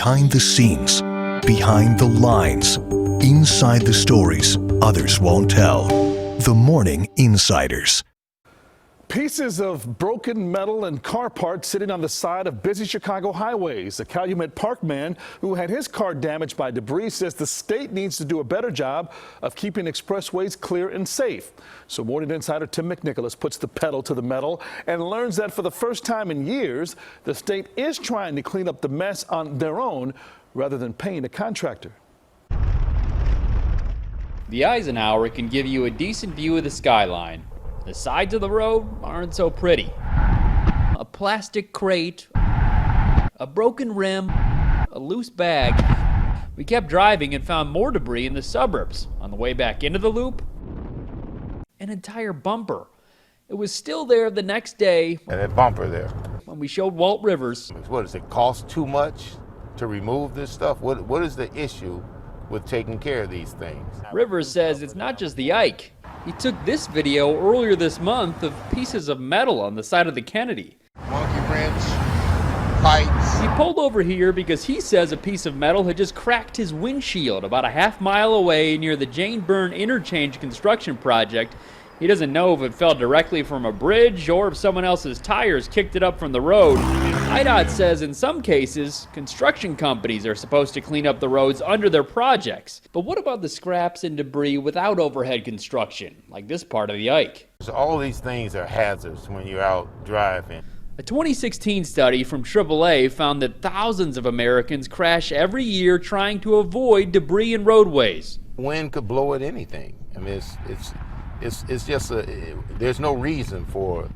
Behind the scenes, behind the lines, inside the stories others won't tell. The Morning Insiders. Pieces of broken metal and car parts sitting on the side of busy Chicago highways. A Calumet Park man who had his car damaged by debris says the state needs to do a better job of keeping expressways clear and safe. So Morning Insider Tim McNicholas puts the pedal to the metal and learns that for the first time in years, the state is trying to clean up the mess on their own rather than paying a contractor. The Eisenhower can give you a decent view of the skyline. The sides of the road aren't so pretty. A plastic crate, a broken rim, a loose bag. We kept driving and found more debris in the suburbs. On the way back into the loop, an entire bumper. It was still there the next day. And that bumper there. When we showed Walt Rivers. What does it cost too much to remove this stuff? What is the issue with taking care of these things? Rivers says it's not just the Ike. He took this video earlier this month of pieces of metal on the side of the Kennedy. Monkey wrench, pipes. He pulled over here because he says a piece of metal had just cracked his windshield about a half-mile away near the Jane Byrne Interchange construction project. He doesn't know if it fell directly from a bridge or if someone else's tires kicked it up from the road. IDOT says in some cases, construction companies are supposed to clean up the roads under their projects. But what about the scraps and debris without overhead construction, like this part of the Ike? So all these things are hazards when you're out driving. A 2016 study from AAA found that thousands of Americans crash every year trying to avoid debris in roadways. Wind could blow at anything. I mean, it's just there's no reason for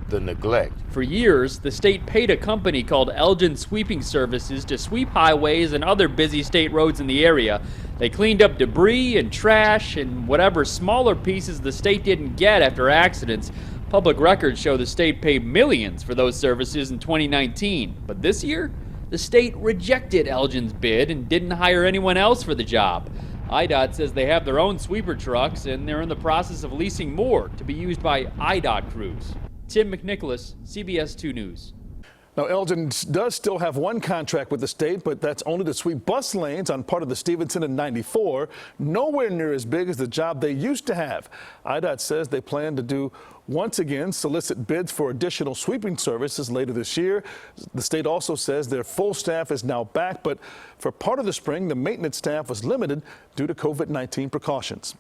the neglect. For years, the state paid a company called Elgin Sweeping Services to sweep highways and other busy state roads in the area. They cleaned up debris and trash and whatever smaller pieces the state didn't get after accidents. Public records show the state paid millions for those services in 2019. But this year, the state rejected Elgin's bid and didn't hire anyone else for the job. IDOT says they have their own sweeper trucks and they're in the process of leasing more to be used by IDOT crews. Tim McNicholas, CBS 2 News. Now, Elgin does still have one contract with the state, but that's only to sweep bus lanes on part of the Stevenson and 94. Nowhere near as big as the job they used to have. IDOT says they plan to once again solicit bids for additional sweeping services later this year. The state also says their full staff is now back, but for part of the spring, the maintenance staff was limited due to COVID-19 precautions.